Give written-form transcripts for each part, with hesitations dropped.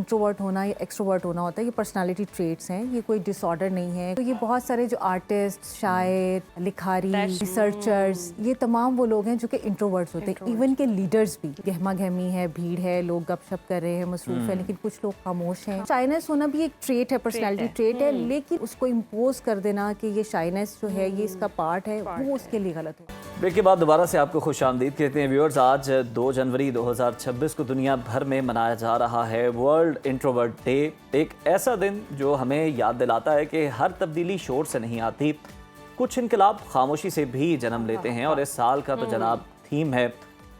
Introvert होना या extrovert होना होता है, ये पर्सनालिटी ट्रेट्स हैं, ये कोई डिसऑर्डर नहीं है। तो ये बहुत सारे जो आर्टिस्ट, शायर, लिखारी, रिसर्चर्स, ये तमाम वो लोग हैं जो कि इंट्रोवर्ट्स होते हैं। इवन के लीडर्स भी, गहमा गहमी है, भीड़ है, लोग गपशप कर रहे हैं, मसरूफ है, लेकिन कुछ लोग खामोश हैं। शाइनेस होना भी एक ट्रेट है, पर्सनालिटी ट्रेट है, लेकिन उसको इम्पोज कर देना कि ये शाइनेस जो है ये इसका पार्ट है, वो उसके लिए गलत है। ब्रेक के बाद दोबारा से आपको खुशामदीद कहते हैं व्यूअर्स। आज 2 जनवरी 2026 को दुनिया भर में मनाया जा रहा है वर्ल्ड इंट्रोवर्ट डे। एक ऐसा दिन जो हमें याद दिलाता है कि हर तब्दीली शोर से नहीं आती, कुछ इनकलाब खामोशी से भी जन्म लेते हैं। और इस साल का तो जनाब थीम है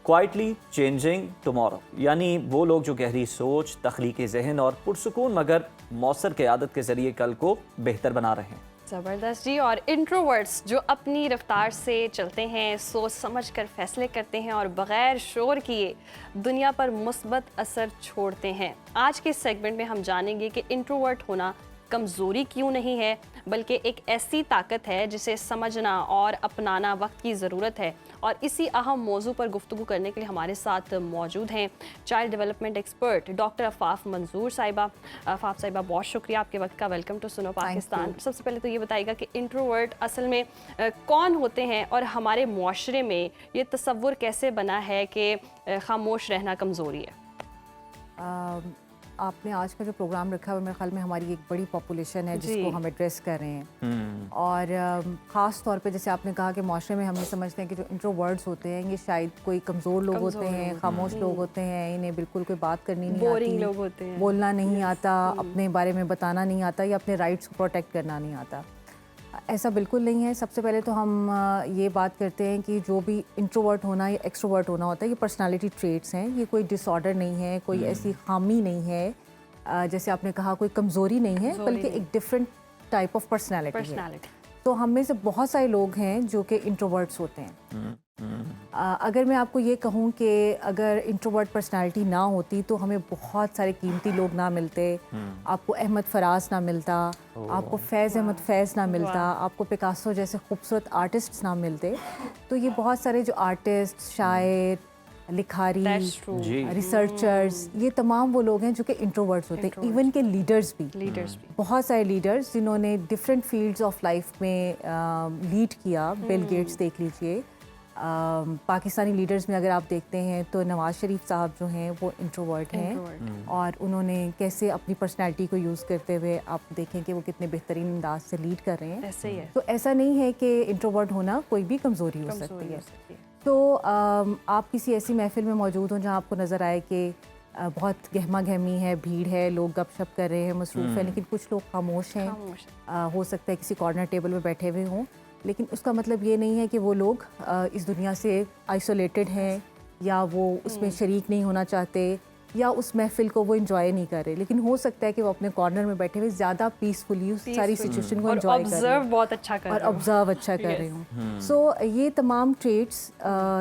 क्वाइटली चेंजिंग टुमारो, यानी वो लोग जो गहरी सोच, तख्लीकी जहन और पुरसुकून मगर मौसर क़यादत के जरिए कल को बेहतर बना रहे हैं। ज़बरदस्त जी। और इंट्रोवर्ट्स जो अपनी रफ्तार से चलते हैं, सोच समझ कर फैसले करते हैं और बग़ैर शोर किए दुनिया पर मुस्बत असर छोड़ते हैं। आज के सेगमेंट में हम जानेंगे कि इंट्रोवर्ट होना कमज़ोरी क्यों नहीं है, बल्कि एक ऐसी ताकत है जिसे समझना और अपनाना वक्त की ज़रूरत है। और इसी अहम मौजू पर गुफ्तगू करने के लिए हमारे साथ मौजूद हैं child development expert doctor Afaf मंजूर साहिबा। आफाफ साहिबा, बहुत शुक्रिया आपके वक्त का। वेलकम टू सुनो पाकिस्तान। सबसे पहले तो ये बताइएगा कि इंट्रोवर्ट असल में कौन होते हैं और हमारे मुआशरे में ये तसव्वुर कैसे बना है कि खामोश रहना कमज़ोरी है? आपने आज का जो प्रोग्राम रखा है मेरे ख्याल में हमारी एक बड़ी पॉपुलेशन है जिसको हम एड्रेस कर रहे हैं। और ख़ास तौर पे जैसे आपने कहा कि माशरे में हम ये समझते हैं कि जो इंट्रोवर्ट्स होते हैं ये शायद कोई कमज़ोर लोग होते हैं, खामोश लोग होते हैं, इन्हें बिल्कुल कोई बात करनी नहीं आती, लोग होते हैं, बोलना नहीं आता, अपने बारे में बताना नहीं आता या अपने राइट्स को प्रोटेक्ट करना नहीं आता। ऐसा बिल्कुल नहीं है। सबसे पहले तो हम ये बात करते हैं कि जो भी इंट्रोवर्ट होना या एक्सट्रोवर्ट होना होता है ये पर्सनालिटी ट्रेट्स हैं, ये कोई डिसऑर्डर नहीं है, कोई ऐसी खामी नहीं है, जैसे आपने कहा कोई कमज़ोरी नहीं है, बल्कि एक डिफरेंट टाइप ऑफ पर्सनालिटी है। तो हम में से बहुत सारे लोग हैं जो कि इंट्रोवर्ट्स होते हैं। अगर मैं आपको ये कहूँ कि अगर इंट्रोवर्ट पर्सनालिटी ना होती तो हमें बहुत सारे कीमती लोग ना मिलते, आपको अहमद फराज ना मिलता, आपको फैज़ अहमद फैज़ ना मिलता, आपको पिकासो जैसे खूबसूरत आर्टिस्ट्स ना मिलते। तो ये बहुत सारे जो आर्टिस्ट, शायर, लिखारी, रिसर्चर्स, ये तमाम वो लोग हैं जो कि इंट्रोवर्ट्स होते हैं। इवन के लीडर्स भी बहुत सारे लीडर्स जिन्होंने डिफरेंट फील्ड्स ऑफ लाइफ में लीड किया। बिल गेट्स देख लीजिए, पाकिस्तानी लीडर्स में अगर आप देखते हैं तो नवाज शरीफ साहब जो हैं वो इंट्रोवर्ट हैं और उन्होंने कैसे अपनी पर्सनैलिटी को यूज़ करते हुए आप देखें कि वो कितने बेहतरीन अंदाज से लीड कर रहे हैं। ऐसे ही है। तो ऐसा नहीं है कि इंट्रोवर्ट होना कोई भी कमज़ोरी हो सकती है। तो आप किसी ऐसी महफिल में मौजूद हों जहाँ आपको नज़र आए कि बहुत गहमा गहमी है, भीड़ है, लोग गपशप कर रहे हैं, मसरूफ़ है, लेकिन कुछ लोग खामोश हैं। हो सकता है किसी कॉर्नर टेबल में बैठे हुए हों, लेकिन उसका मतलब ये नहीं है कि वो लोग इस दुनिया से आइसोलेटेड हैं या वो उसमें शरीक नहीं होना चाहते या उस महफिल को वो एंजॉय नहीं कर रहे। लेकिन हो सकता है कि वो अपने कॉर्नर में बैठे हुए ज़्यादा पीसफुली उस सारी सिचुएशन को एंजॉय कर रहे हैं, बहुत अच्छा कर और ऑब्जर्व अच्छा कर रहे हूँ। सो ये तमाम ट्रेट्स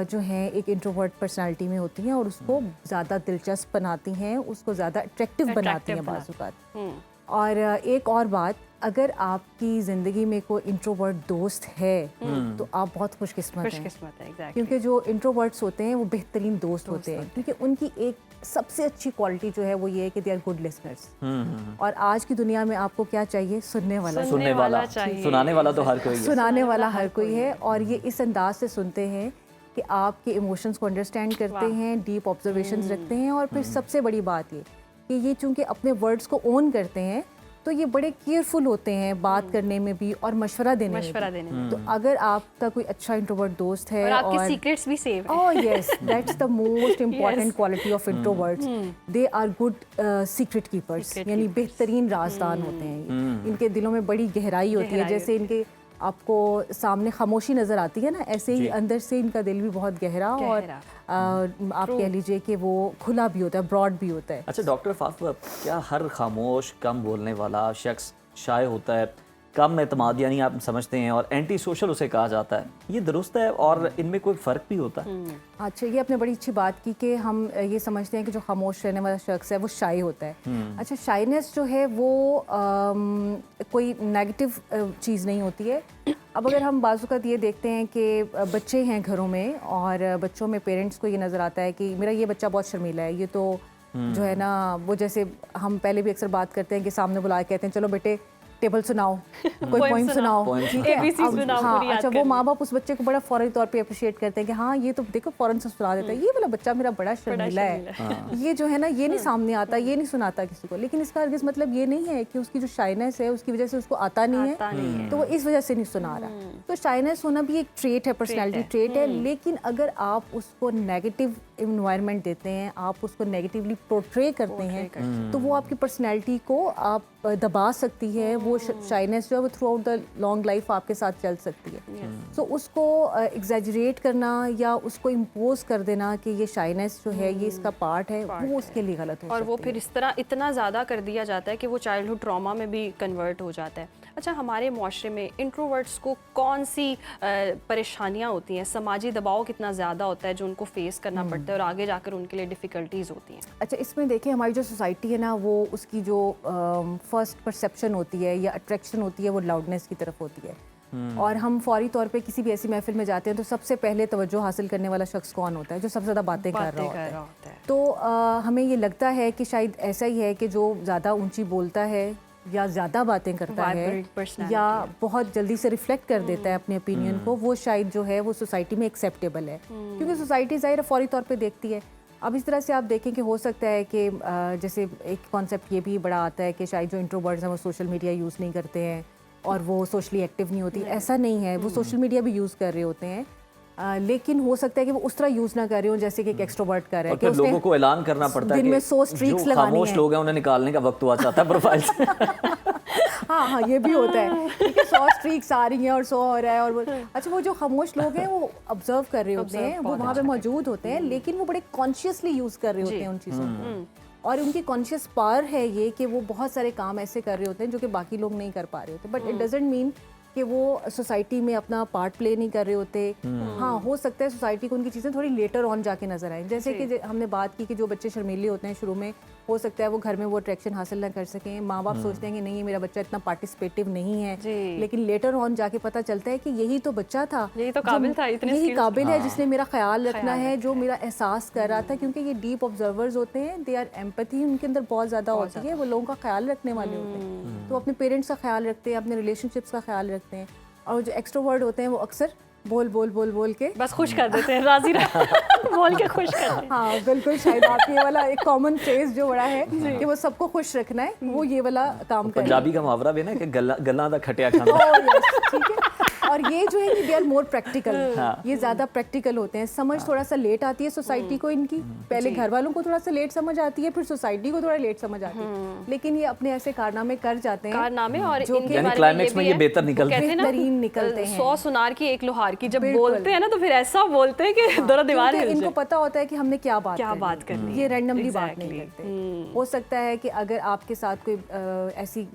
जो हैं एक इंट्रोवर्ट पर्सनालिटी में होती हैं और उसको ज़्यादा दिलचस्प बनाती हैं, उसको ज़्यादा अट्रैक्टिव बनाती हैं बाज़ औक़ात। और एक और बात, अगर आपकी ज़िंदगी में कोई इंट्रोवर्ट दोस्त है तो आप बहुत खुशकिस्मत हैं, क्योंकि जो इंट्रोवर्ट्स होते हैं वो बेहतरीन दोस्त होते हैं, क्योंकि उनकी एक सबसे अच्छी क्वालिटी जो है वो ये है कि दे आर गुड लिसनर्स। और आज की दुनिया में आपको क्या चाहिए? सुनने वाला सुनाने वाला तो हर कोई है। सुनाने वाला हर कोई है, और ये इस अंदाज से सुनते हैं कि आपके इमोशंस को अंडरस्टैंड करते हैं, डीप ऑब्जर्वेशंस रखते हैं, और फिर सबसे बड़ी बात ये कि ये चूंकि अपने वर्ड्स को ओन करते हैं तो ये बड़े केयरफुल होते हैं बात करने में भी और मशवरा देने में। तो अगर आपका कोई अच्छा इंट्रोवर्ट दोस्त है और आपके सीक्रेट्स भी सेव हैं। Oh yes, that's the most important quality of introverts. They are good secret keepers, यानी बेहतरीन राज़दान होते हैं। इनके दिलों में बड़ी गहराई होती है। जैसे इनके आपको सामने खामोशी नज़र आती है ना, ऐसे ही अंदर से इनका दिल भी बहुत गहरा और आप कह लीजिए कि वो खुला भी होता है, ब्रॉड भी होता है। अच्छा डॉक्टर आफाफ, क्या हर खामोश, कम बोलने वाला शख्स शाय होता है, कम एतमाद यानी आप समझते हैं, और एंटी सोशल उसे कहा जाता है? ये दुरुस्त है और इनमें कोई फ़र्क भी होता है? अच्छा, ये आपने बड़ी अच्छी बात की कि हम ये समझते हैं कि जो खामोश रहने वाला शख्स है वो शाय होता है। अच्छा, शाइनेस जो है वो कोई नेगेटिव चीज़ नहीं होती है। अब अगर हम बाज़ औक़ात ये देखते हैं कि बच्चे हैं घरों में और बच्चों में पेरेंट्स को ये नज़र आता है कि मेरा ये बच्चा बहुत शर्मीला है, ये तो जो है ना, वो जैसे हम पहले भी अक्सर बात करते हैं कि सामने बुला के कहते हैं चलो बेटे टेबल सुनाओ, कोई पोइम सुनाओ, ठीक है। ABC अब सुनाओ, हाँ, पूरी याद अच्छा वो करनी। माँ बाप उस बच्चे को बड़ा फौरी तौर पे अप्रिशिएट करते हैं कि हाँ ये तो देखो फौरन से सुना देता है, ये वाला बच्चा मेरा बड़ा शर्मीला है, ये जो है ना ये नहीं सामने आता, ये नहीं सुनाता किसी को। लेकिन इसका हरगिज़ मतलब ये नहीं है कि उसकी जो शाइनेस है उसकी वजह से उसको आता नहीं है, तो वो इस वजह से नहीं सुना रहा। तो शाइनेस होना भी एक ट्रेट है, पर्सनैलिटी ट्रेट है। लेकिन अगर आप उसको नेगेटिव इन्वायरमेंट देते हैं, आप उसको नेगेटिवली पोर्ट्रे करते हैं, तो वो आपकी पर्सनैलिटी को आप दबा सकती है। वो शाइनेस जो है वो through out the long life आपके साथ चल सकती है। सो उसको एग्जैजरेट करना या उसको इम्पोज कर देना कि ये शाइनेस जो है ये इसका पार्ट है, वो उसके लिए गलत हो और वो सकती फिर है। इस तरह इतना ज़्यादा कर दिया जाता है कि वो चाइल्डहुड ट्रॉमा में भी कन्वर्ट हो जाता है। अच्छा, हमारे माशरे में इंट्रोवर्ट्स को कौन सी परेशानियाँ होती हैं, समाजी दबाव कितना ज़्यादा होता है जो उनको फेस करना पड़ता है और आगे जाकर उनके लिए डिफ़िकल्टीज़ होती हैं? अच्छा, इसमें देखिए हमारी जो सोसाइटी है ना, वो उसकी जो फर्स्ट परसेप्शन होती है या अट्रैक्शन होती है वो लाउडनेस की तरफ होती है। और हम फौरी तौर पे किसी भी ऐसी महफिल में जाते हैं तो सबसे पहले तवज्जो हासिल करने वाला शख्स कौन होता है? जो सबसे ज़्यादा बातें कर रहा होता है। तो हमें ये लगता है कि शायद ऐसा ही है कि जो ज़्यादा ऊंची बोलता है या ज़्यादा बातें करता है Vibrant personality या है। बहुत जल्दी से रिफ्लेक्ट कर देता है अपने ओपिनियन को, वो शायद जो है वो सोसाइटी में एक्सेप्टेबल है, क्योंकि सोसाइटी ज़ाहिर फौरी तौर पे देखती है। अब इस तरह से आप देखें कि हो सकता है कि जैसे एक कॉन्सेप्ट ये भी बड़ा आता है कि शायद जो इंट्रोवर्ट्स हैं वो सोशल मीडिया यूज़ नहीं करते हैं और वो सोशली एक्टिव नहीं होती। ऐसा नहीं है, वो सोशल मीडिया भी यूज़ कर रहे होते हैं, लेकिन हो सकता है कि वो उस तरह यूज़ ना कर रहे हो जैसे कि एक एक्सट्रोवर्ट कर रहा है और कि फिर उसने लोगों को ऐलान करना पड़ता है दिन में कि 100 स्ट्रीक्स जो लगानी खामोश है। लोग हैं उन्हें निकालने का वक्त हुआ चाहता है प्रोफाइल से। हाँ हाँ, ये भी होता है कि 100 स्ट्रीक्स आ रही हैं और 100 हो रहा है और वो अच्छा, वो जो खामोश लोग हैं वो ऑब्जर्व कर रहे होते हैं, वो वहाँ पे मौजूद होते हैं, लेकिन वो बड़े कॉन्शियसली यूज़ कर रहे होते हैं उन चीज़ों को। और उनकी कॉन्शियस पावर है ये कि वो बहुत सारे काम ऐसे कर रहे होते हैं जो कि बाकी लोग नहीं कर पा रहे होते। बट इट डजंट मीन कि वो सोसाइटी में अपना पार्ट प्ले नहीं कर रहे होते। हाँ, हो सकता है सोसाइटी को उनकी चीज़ें थोड़ी लेटर ऑन जाके नजर आए, जैसे कि हमने बात की कि जो बच्चे शर्मीले होते हैं शुरू में, हो सकता है वो घर में वो अट्रैक्शन हासिल ना कर सकें। माँ बाप सोचते हैं कि नहीं, ये मेरा बच्चा इतना पार्टिसिपेटिव नहीं है, लेकिन लेटर ऑन जाके पता चलता है कि यही तो बच्चा था, यही तो काबिल था, इतने यही skills काबिल है जिसने मेरा ख्याल रखना है, जो मेरा एहसास कर रहा था। क्योंकि ये डीप ऑब्जर्वर्स होते हैं, दे आर एम्पैथी उनके अंदर बहुत ज़्यादा होती है, वो लोगों का ख्याल रखने वाले होते हैं, तो अपने पेरेंट्स का ख्याल रखते हैं, अपने रिलेशनशिप्स का ख्याल रखते हैं। और जो एक्सट्रोवर्ट होते हैं वो अक्सर बोल बोल बोल बोल के बस खुश कर देते हैं, राजी बोल के खुश कर देते हैं। हाँ बिल्कुल, शायद आप ये वाला एक कॉमन फ्रेज जो बड़ा है कि वो सबको खुश रखना है, वो ये वाला काम कर पंजाबी का मुहावरा भी ना कि गल्ला दा खटिया खाना। ठीक है। और ये जो है दे आर मोर प्रैक्टिकल, ये ज़्यादा प्रैक्टिकल होते हैं। समझ थोड़ा सा लेट आती है सोसाइटी को इनकी, पहले घर वालों को थोड़ा सा लेट समझ आती है, फिर सोसाइटी को थोड़ा लेट समझ आती है, लेकिन ये अपने ऐसे कारनामे कर जाते हैं, कारनामे। और जो इनके यानी बारे क्लाइमेक्स में भी ये है, बेहतर वो निकलते कहते हैं ना, बेहतरीन निकलते हैं। 100 सुनार की एक लोहार की, जब बिल्कुल। बोलते हैं ना तो फिर ऐसा बोलते हैं कि दोनों दीवार क्योंकि हिल इनको जाए। पता होता है कि हमने क्या बात करनी ये है। रैंडमली बात नहीं Exactly. करते। हो सकता है कि अगर आपके साथ कोई ऐसी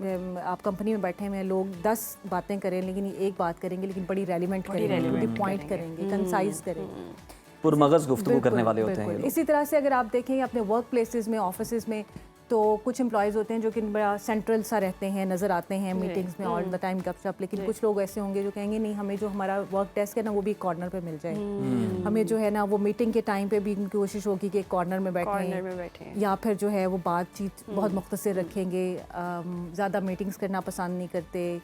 आप कंपनी में बैठे हुए हैं, लोग 10 बातें करें लेकिन ये एक बात करेंगे, लेकिन बड़ी रेलिवेंट करेंगे, पॉइंट करेंगे, कंसाइज करेंगे, पुरमगज गुफ्तगू करने वाले होते हैं ये बिल्कुल। इसी तरह से अगर आप देखें अपने वर्क प्लेसेस में, ऑफिसेज में, तो कुछ एम्प्लॉयज़ होते हैं जो कि बड़ा सेंट्रल सा रहते हैं, नज़र आते हैं मीटिंग्स में ऑल द टाइम गपशप, लेकिन कुछ लोग ऐसे होंगे जो कहेंगे नहीं, हमें जो हमारा वर्क डेस्क है ना वो भी कॉर्नर पे मिल जाए, हमें जो है ना वो मीटिंग के टाइम पे भी उनकी कोशिश होगी कि एक कॉर्नर में बैठे हैं, या फिर जो है वो बातचीत बहुत मुख्तसर रखेंगे, ज़्यादा मीटिंग्स करना पसंद नहीं करते।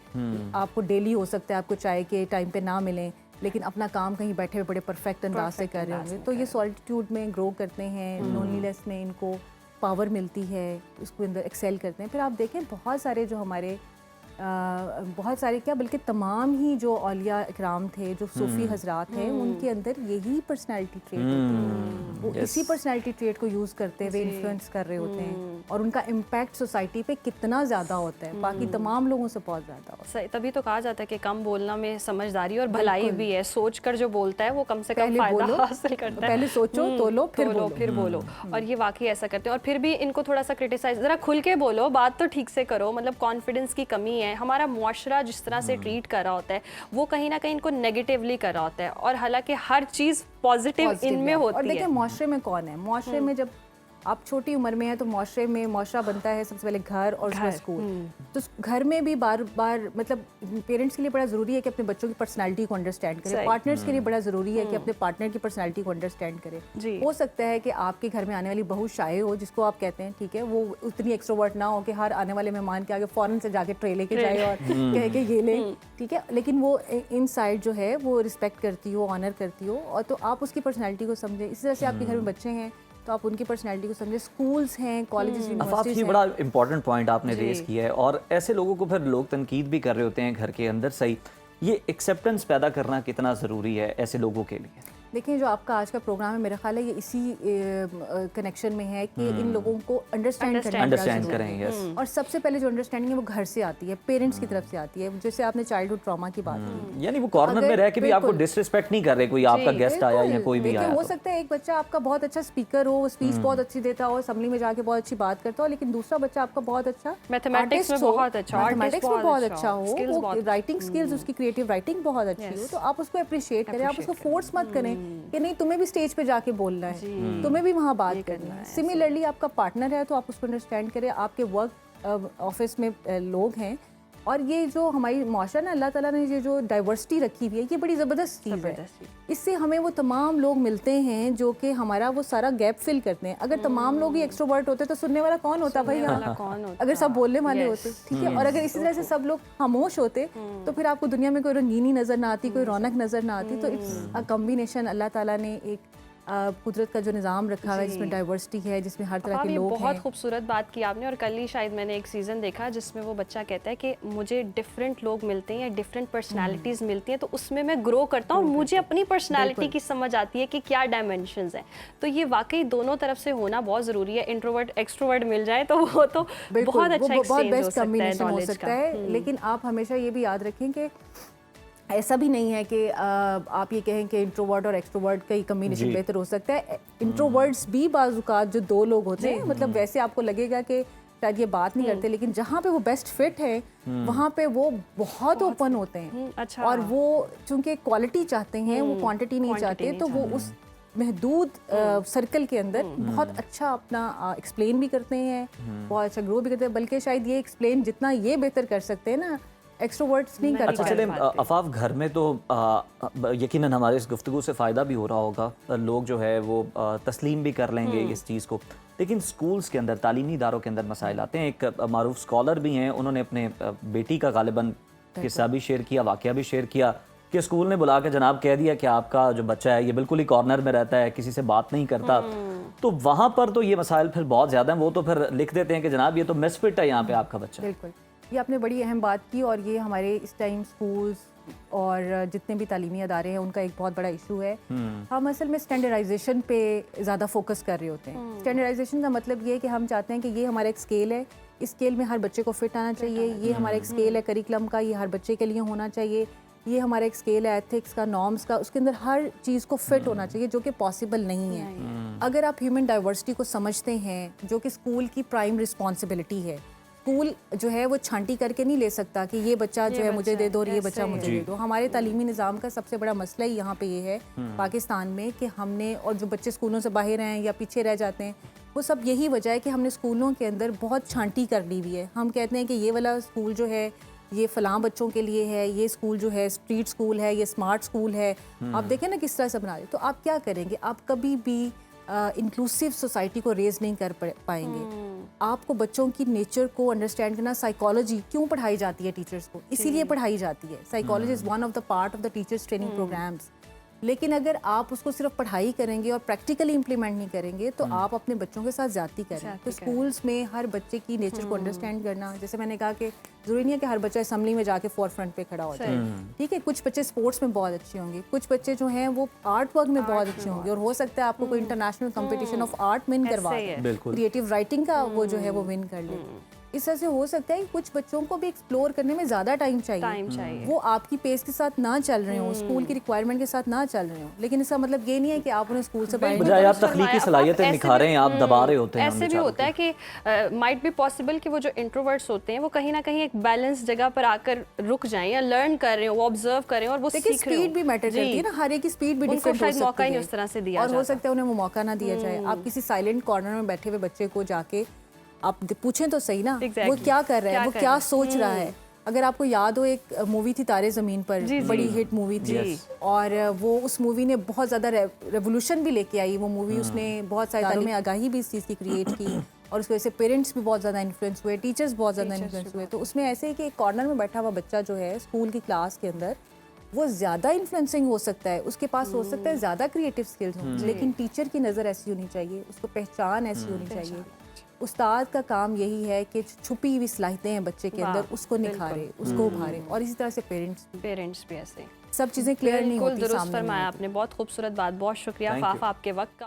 आपको डेली हो सकता है आपको चाय के टाइम पे ना मिलें, लेकिन अपना काम कहीं बैठे हुए बड़े परफेक्ट अंदाज से कर रहे होंगे, तो ये सॉलिट्यूड में ग्रो करते हैं, लोनलीनेस में इनको पावर मिलती है, उसको अंदर एक्सेल करते हैं। फिर आप देखें बहुत सारे जो हमारे बहुत सारे क्या बल्कि तमाम ही जो औलिया इकराम थे, जो सूफी हजरात हैं, उनके अंदर यही पर्सनालिटी ट्रेट होती है, वो इसी पर्सनालिटी ट्रेट को यूज़ करते हुए इन्फ्लुएंस कर रहे होते हैं, और उनका इम्पैक्ट सोसाइटी पे कितना ज़्यादा होता है, बाकी तमाम लोगों से बहुत ज़्यादा होता है। तभी तो कहा जाता है कि कम बोलना में समझदारी और भलाई भी है, सोच कर जो बोलता है वो कम से कम फायदा हासिल करता है। पहले सोचो, तोलो, फिर बोलो। और ये वाकई ऐसा करते हैं। और फिर भी इनको थोड़ा सा क्रिटिसाइज, ज़रा खुल के बोलो, बात तो ठीक से करो, मतलब कॉन्फिडेंस की कमी है, हमारा मुआशरा जिस तरह से ट्रीट कर रहा होता है वो कहीं ना कहीं इनको नेगेटिवली कर रहा होता है, और हालांकि हर चीज़ पॉजिटिव इनमें होती है। और देखिए मुआशरे में कौन है, मुआशरे में जब आप छोटी उम्र में हैं तो माशरा बनता है सबसे पहले घर और उसके बाद स्कूल। तो घर में भी बार बार मतलब पेरेंट्स के लिए बड़ा ज़रूरी है कि अपने बच्चों की पर्सनैलिटी को अंडरस्टैंड करें, पार्टनर्स के लिए बड़ा ज़रूरी है कि अपने पार्टनर की पर्सनैलिटी को अंडरस्टैंड करें। हो सकता है कि आपके घर में आने वाली बहू शाये हो, जिसको आप कहते हैं, ठीक है, वो उतनी एक्सट्रोवर्ट ना हो कि हर आने वाले मेहमान के आगे फ़ौरन से जाके ट्रे लेके जाए और कहे कि ये ले, ठीक है, लेकिन वो इनसाइड जो है वो रिस्पेक्ट करती हो, ऑनर करती हो, और तो आप उसकी पर्सनैलिटी को समझें। इसी तरह से आपके घर में बच्चे हैं तो आप उनकी पर्सनैलिटी को समझें। स्कूल्स हैं, कॉलेजेस, यूनिवर्सिटीज ये हैं। बड़ा इंपॉर्टेंट पॉइंट आपने रेज किया है, और ऐसे लोगों को फिर लोग तनकीद भी कर रहे होते हैं घर के अंदर। सही, ये एक्सेप्टेंस पैदा करना कितना ज़रूरी है ऐसे लोगों के लिए? देखिए, जो आपका आज का प्रोग्राम है मेरा ख्याल है ये इसी कनेक्शन में है कि इन लोगों को अंडरस्टैंड करें। यस। और सबसे पहले जो अंडरस्टैंडिंग है वो घर से आती है, पेरेंट्स की तरफ से आती है। जैसे आपने चाइल्डहुड ट्रॉमा की बात की, यानी वो कॉर्नर में रह के भी आपको डिसरिस्पेक्ट नहीं कर रहे, कोई आपका गेस्ट आया या कोई भी आया। हो सकता है एक बच्चा आपका बहुत अच्छा स्पीकर हो, स्पीच बहुत अच्छी देता हो, असेंबली में जाके बहुत अच्छी बात करता हो, लेकिन दूसरा बच्चा आपका बहुत अच्छा मैथमेटिक्स में बहुत अच्छा, मैथमेटिक्स में बहुत अच्छा हो, राइटिंग स्किल्स, उसकी क्रिएटिव राइटिंग बहुत अच्छी हो, तो आप उसको अप्रिशिएट करें, आप उसको फोर्स मत करें कि नहीं तुम्हें भी स्टेज पे जाके बोलना है, तुम्हें भी वहाँ बात करनी है। सिमिलरली आपका पार्टनर है तो आप उसको अंडरस्टैंड करें। आपके वर्क ऑफिस में लोग हैं, और ये जो हमारी माशरा ना, अल्लाह ताला ने ये जो डाइवर्सिटी रखी हुई है, ये बड़ी ज़बरदस्त चीज़ है। इससे हमें वो तमाम लोग मिलते हैं जो कि हमारा वो सारा गैप फिल करते हैं। अगर तमाम लोग ही एक्सट्रोवर्ट होते तो सुनने वाला कौन होता भाई यहाँ? अगर सब बोलने वाले होते, ठीक है, और अगर इसी तरह से सब लोग खामोश होते तो फिर आपको दुनिया में कोई रंगीनी नज़र ना आती, कोई रौनक नज़र ना आती। तो इट्स अ कॉम्बिनेशन, अल्लाह ताला ने एक कुदरत का जो निज़ाम रखा है जिसमें डाइवर्सिटी है, जिसमें हर तरह के लोग हैं। बहुत खूबसूरत बात की आपने, और कल ही शायद मैंने एक सीज़न देखा जिसमें वो बच्चा कहता है कि मुझे डिफरेंट लोग मिलते हैं या डिफरेंट पर्सनालिटीज़ मिलती हैं, तो उसमें मैं ग्रो करता हूँ और मुझे अपनी पर्सनालिटी की समझ आती है कि क्या डायमेंशंस हैं। तो ये वाकई दोनों तरफ से होना बहुत ज़रूरी है। इंट्रोवर्ट एक्सट्रोवर्ट मिल जाए तो वो तो बहुत अच्छा एक्सचेंज हो सकता है। लेकिन आप हमेशा ये भी याद रखें कि ऐसा भी नहीं है कि आप ये कहें कि इंट्रोवर्ट और एक्सट्रोवर्ट का ही कम्बिनेशन बेहतर हो सकता है। इंट्रोवर्ट्स भी बाज़-औक़ात जो दो लोग होते हैं, मतलब वैसे आपको लगेगा कि शायद ये बात नहीं करते, लेकिन जहाँ पे वो बेस्ट फिट है वहाँ पे वो बहुत ओपन होते हैं। अच्छा। और वो चूंकि क्वालिटी चाहते हैं, वो क्वांटिटी नहीं चाहते, तो वो उस महदूद सर्कल के अंदर बहुत अच्छा अपना एक्सप्लेन भी करते हैं, बहुत अच्छा ग्रो भी करते हैं। बल्कि शायद ये एक्सप्लेन जितना ये बेहतर कर सकते हैं ना, एक्सट्रोवर्ट्स नहीं कर अच्छा, चलें अफाफ, घर में तो यकीनन हमारे इस गुफ्तगू से फ़ायदा भी हो रहा होगा, लोग जो है वो तस्लीम भी कर लेंगे इस चीज़ को, लेकिन स्कूल्स के अंदर, तालीमी इदारों के अंदर मसाइल आते हैं। एक मारूफ स्कॉलर भी हैं, उन्होंने अपने बेटी का गालिबन किस्सा भी शेयर किया, वाक़या भी शेयर किया कि स्कूल ने बुला के जनाब कह दिया कि आपका जो बच्चा है ये बिल्कुल ही कॉर्नर में रहता है, किसी से बात नहीं करता। तो वहाँ पर तो ये मसाइल फिर बहुत ज़्यादा हैं, वो तो फिर लिख देते हैं कि जनाब ये तो मिसफिट है यहाँ पे आपका बच्चा। बिल्कुल, ये आपने बड़ी अहम बात की, और ये हमारे इस टाइम स्कूल्स और जितने भी तालीमी अदारे हैं उनका एक बहुत बड़ा इशू है। हम असल में स्टैंडर्डाइजेशन पे ज़्यादा फोकस कर रहे होते हैं। स्टैंडर्डाइजेशन का मतलब ये है कि हम चाहते हैं कि ये हमारा एक स्केल है, इस स्केल में हर बच्चे को फिट आना चाहिए, ये हमारा एक स्केल है करिकुलम का, ये हर बच्चे के लिए होना चाहिए, ये हमारा एक स्केल है एथिक्स का, नॉर्म्स का, उसके अंदर हर चीज़ को फिट होना चाहिए, जो कि पॉसिबल नहीं है। अगर आप ह्यूमन डाइवर्सिटी को समझते हैं, जो कि स्कूल की प्राइम रिस्पॉन्सिबिलिटी है, स्कूल जो है वो छांटी करके नहीं ले सकता कि ये बच्चा जो है मुझे दे दो और ये बच्चा मुझे दे दो। हमारे तालीमी निज़ाम का सबसे बड़ा मसला ही यहाँ पे ये है पाकिस्तान में कि हमने, और जो बच्चे स्कूलों से बाहर हैं या पीछे रह जाते हैं, वो सब यही वजह है कि हमने स्कूलों के अंदर बहुत छांटी कर ली हुई है। हम कहते हैं कि ये वाला स्कूल जो है ये फ़लाँ बच्चों के लिए है, ये स्कूल जो है स्ट्रीट स्कूल है, ये स्मार्ट स्कूल है। आप देखें ना किस तरह से बना रहे, तो आप क्या करेंगे? आप कभी भी इंक्लूसिव सोसाइटी को रेज नहीं कर पाएंगे। आपको बच्चों की नेचर को अंडरस्टैंड करना, साइकोलॉजी क्यों पढ़ाई जाती है टीचर्स को, इसीलिए पढ़ाई जाती है। Psychology is one of the part of the teachers training programs. लेकिन अगर आप उसको सिर्फ पढ़ाई करेंगे और प्रैक्टिकली इम्प्लीमेंट नहीं करेंगे तो आप अपने बच्चों के साथ ज़्यादती करें। तो स्कूल्स में हर बच्चे की नेचर को अंडरस्टैंड करना, जैसे मैंने कहा कि ज़रूरी नहीं है कि हर बच्चा असेंबली में जाके फोर फ्रंट पे खड़ा होता है, ठीक है। कुछ बच्चे स्पोर्ट्स में बहुत अच्छे होंगे, कुछ बच्चे जो हैं वो आर्ट वर्क में बहुत अच्छे होंगे, और हो सकता है आपको कोई international competition of art win करवा दे, क्रिएटिव राइटिंग का वो जो है वो विन कर ले। इस तरह से हो सकता है कि कुछ बच्चों को भी एक्सप्लोर करने में ज़्यादा टाइम चाहिए, वो आपकी पेस के साथ ना चल रहे हो, स्कूल की रिक्वायरमेंट के साथ ना चल रहे हो, लेकिन इसका मतलब ये नहीं है कि आप उन्हें स्कूल से बाहर बजाय आप तख्लीकी सलाहियतें निखारें हैं, आप दबा रहे होते हैं। ऐसे भी होता है कि माइट बी पॉसिबल कि वो जो इंट्रोवर्ट्स होते हैं वो कहीं ना कहीं एक बैलेंस जगह पर आकर रुक जाएं या लर्न कर रहे हो, वो ऑब्जर्व कर रहे हो और वो सीख रहे हो। स्पीड भी मैटर करती है ना, हर एक की स्पीड भी डिफरेंट हो सकती है, मौका ही नहीं उस तरह से दिया और हो सकता है उन्हें वो मौका ना दिया जाए। आप किसी साइलेंट कॉर्नर में बैठे हुए बच्चे को जाके आप पूछें तो सही ना, वो क्या कर रहा है, वो क्या सोच रहा है। अगर आपको याद हो, एक मूवी थी तारे ज़मीन पर, बड़ी हिट मूवी थी, और वो उस मूवी ने बहुत ज़्यादा रेवोल्यूशन भी लेके आई। वो मूवी उसने बहुत सारे तारों में आगाही भी इस चीज़ की क्रिएट की, और उसकी वजह से पेरेंट्स भी बहुत ज़्यादा इन्फ्लुएंस हुए, टीचर्स बहुत ज़्यादा इन्फ्लुएंस हुए। तो उसमें ऐसे ही कि एक कॉर्नर में बैठा हुआ बच्चा जो है स्कूल की क्लास के अंदर, वो ज़्यादा इन्फ्लुएंसिंग हो सकता है, उसके पास हो सकता है ज़्यादा क्रिएटिव स्किल्स हों, लेकिन टीचर की नज़र ऐसी होनी चाहिए, उसको पहचान ऐसी होनी चाहिए। उस्ताद का काम यही है कि छुपी हुई सलाहितें हैं बच्चे के अंदर, उसको निखारे, उसको उभारे, और इसी तरह से पेरेंट्स भी ऐसे सब चीज़ें क्लियर नहीं होती दुरुस्त सामने। फरमाया आपने, बहुत खूबसूरत बात, बहुत शुक्रिया फाफ आपके वक्त का।